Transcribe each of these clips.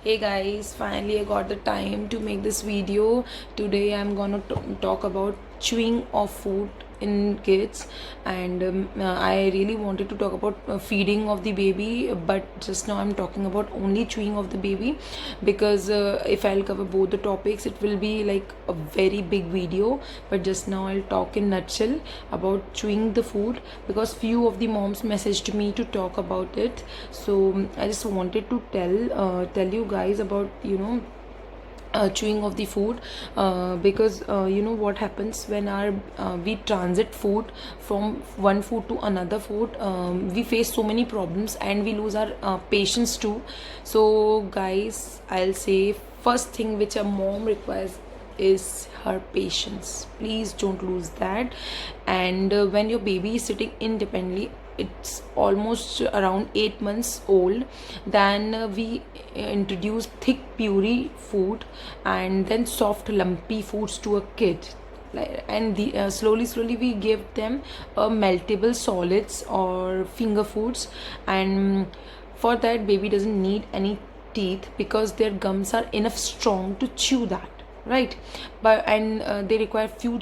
Hey guys, finally I got the time to make this video. Today I'm gonna talk about chewing of food in kids, and I really wanted to talk about feeding of the baby, but just now I'm talking about only chewing of the baby because if I'll cover both the topics it will be like a very big video. But just now I'll talk in nutshell about chewing the food because few of the moms messaged me to talk about it. So I just wanted to tell you guys about chewing of the food because you know what happens when our we transit food from one food to another food. We face so many problems and we lose our patience too. So guys, I'll say first thing which a mom requires is her patience. Please don't lose that. And when your baby is sitting independently, it's almost around 8 months old, then we introduce thick puree food and then soft lumpy foods to a kid, and slowly we give them meltable solids or finger foods. And for that, baby doesn't need any teeth because their gums are enough strong to chew that, right? But and they require few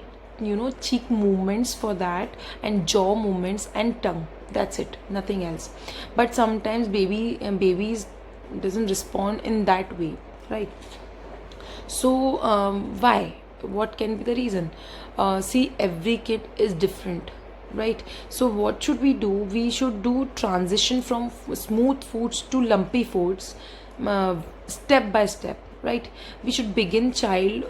cheek movements for that, and jaw movements and tongue. That's it, nothing else. But sometimes babies doesn't respond in that way, right? So why? What can be the reason? See, every kid is different, right? So what should we do? We should do transition from smooth foods to lumpy foods, step by step, right? We should begin child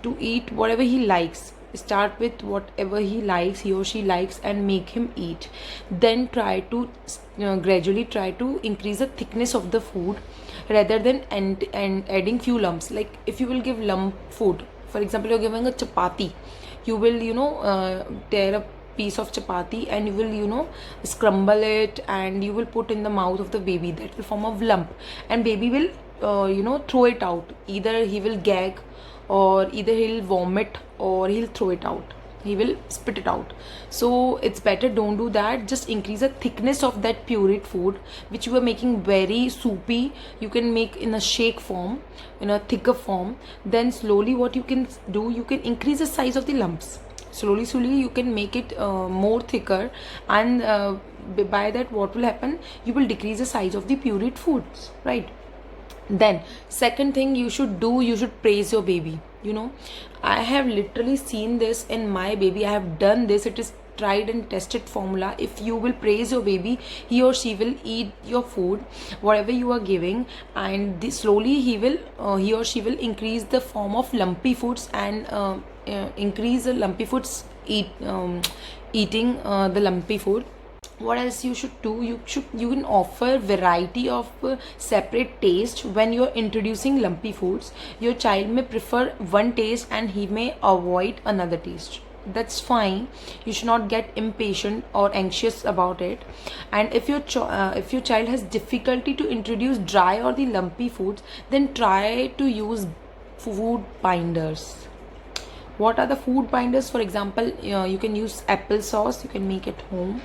to eat whatever he likes. Start with whatever he or she likes and make him eat. Then try to gradually try to increase the thickness of the food rather than and adding few lumps. Like if you will give lump food, for example you're giving a chapati, you will tear a piece of chapati and you will scramble it and you will put in the mouth of the baby. That will form a lump, and baby will throw it out. Either he will gag, or either he'll vomit, or he'll throw it out, he will spit it out. So it's better, don't do that. Just increase the thickness of that pureed food which you are making very soupy. You can make in a shake form, in a thicker form. Then slowly what you can do, you can increase the size of the lumps. Slowly you can make it more thicker, and by that what will happen, you will decrease the size of the pureed foods, right? Then second thing you should do, you should praise your baby. I have literally seen this in my baby. I have done this. It is tried and tested formula. If you will praise your baby, he or she will eat your food, whatever you are giving, and slowly he or she will increase the form of lumpy foods and increase the lumpy foods eating the lumpy food. What else you should do? You can offer variety of separate taste. When you're introducing lumpy foods, your child may prefer one taste and he may avoid another taste. That's fine. You should not get impatient or anxious about it. And if your child has difficulty to introduce dry or the lumpy foods, then try to use food binders. What are the food binders? For example, you can use applesauce, you can make at home.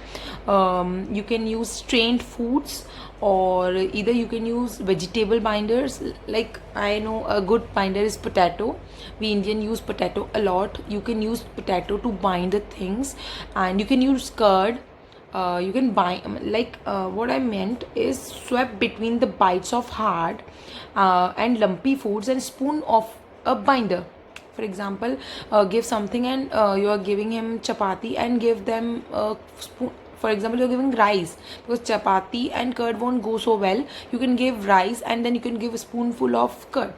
You can use strained foods, or either you can use vegetable binders. Like I know a good binder is potato. We Indian use potato a lot. You can use potato to bind the things, and you can use curd. You can buy what I meant is swap between the bites of hard and lumpy foods and spoon of a binder. For example, give something and you are giving him chapati and give them a spoon. For example, you're giving rice, because chapati and curd won't go so well. You can give rice and then you can give a spoonful of curd.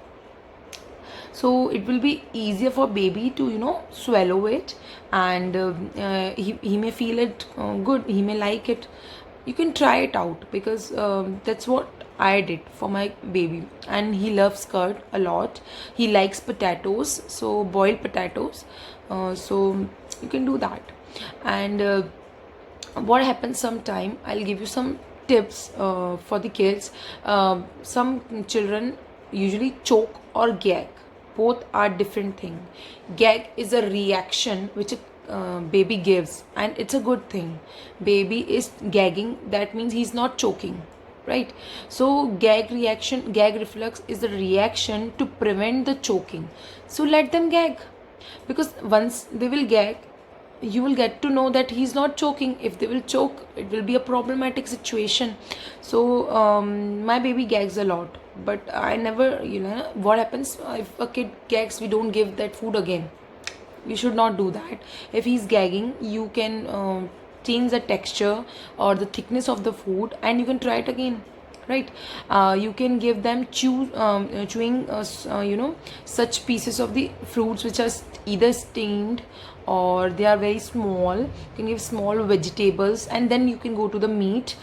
So it will be easier for baby to swallow it, and he may feel it good, he may like it. You can try it out, because that's what I did for my baby, and he loves curd a lot. He likes potatoes, so boiled potatoes. So you can do that. And what happens sometime, I'll give you some tips for the kids. Some children usually choke or gag. Both are different thing. Gag is a reaction which a baby gives, and it's a good thing. Baby is gagging, that means he's not choking, right? So gag reflex is the reaction to prevent the choking. So let them gag, because once they will gag, you will get to know that he's not choking. If they will choke, it will be a problematic situation. So my baby gags a lot, but I never, what happens if a kid gags, we don't give that food again. You should not do that. If he's gagging, you can change the texture or the thickness of the food, and you can try it again, right? You can give them chewing such pieces of the fruits which are either steamed or they are very small. You can give small vegetables, and then you can go to the meat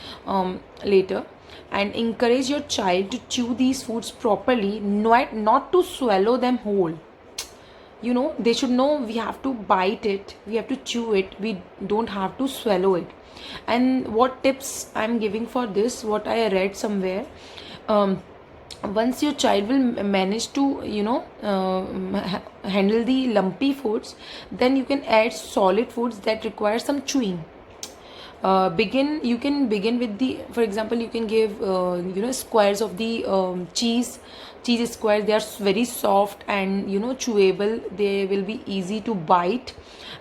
later, and encourage your child to chew these foods properly, not to swallow them whole. They should know we have to bite it, we have to chew it, we don't have to swallow it. And what tips I'm giving for this, what I read somewhere, once your child will manage to handle the lumpy foods, then you can add solid foods that require some chewing. You can begin with the, for example, you can give squares of the cheese squares. They are very soft and chewable. They will be easy to bite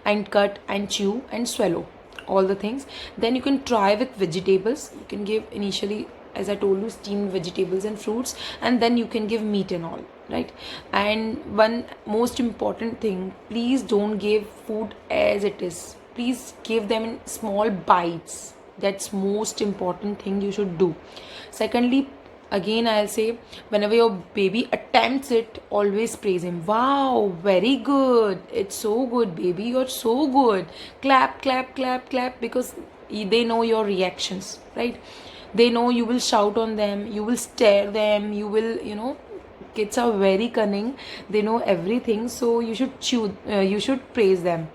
and cut and chew and swallow, all the things. Then you can try with vegetables. You can give initially, as I told you, steamed vegetables and fruits, and then you can give meat and all, right? And one most important thing, please don't give food as it is. Please give them in small bites. That's most important thing you should do. Secondly, again I'll say, whenever your baby attempts it, always praise him. Wow, very good, it's so good, baby, you're so good. Clap, clap, clap, clap, because they know your reactions, right? They know you will shout on them, you will stare them, you will, kids are very cunning, they know everything. So you should you should praise them.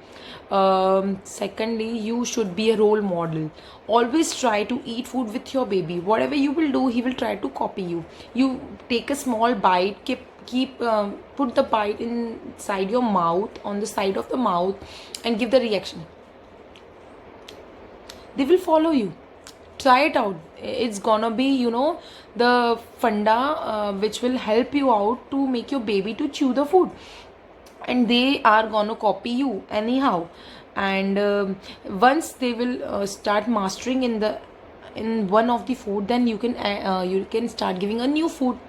Secondly, you should be a role model. Always try to eat food with your baby. Whatever you will do, he will try to copy you. You take a small bite, put the bite inside your mouth, on the side of the mouth, and give the reaction. They will follow you. Try it out. It's gonna be the funda which will help you out to make your baby to chew the food, and they are gonna copy you anyhow. And once they will start mastering in one of the food, then you can start giving a new food.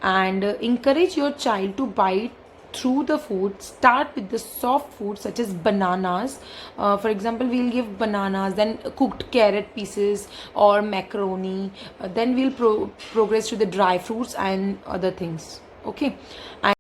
And encourage your child to bite through the food. Start with the soft food such as bananas. For example, we'll give bananas, then cooked carrot pieces or macaroni. Then we'll progress to the dry fruits and other things. Okay. And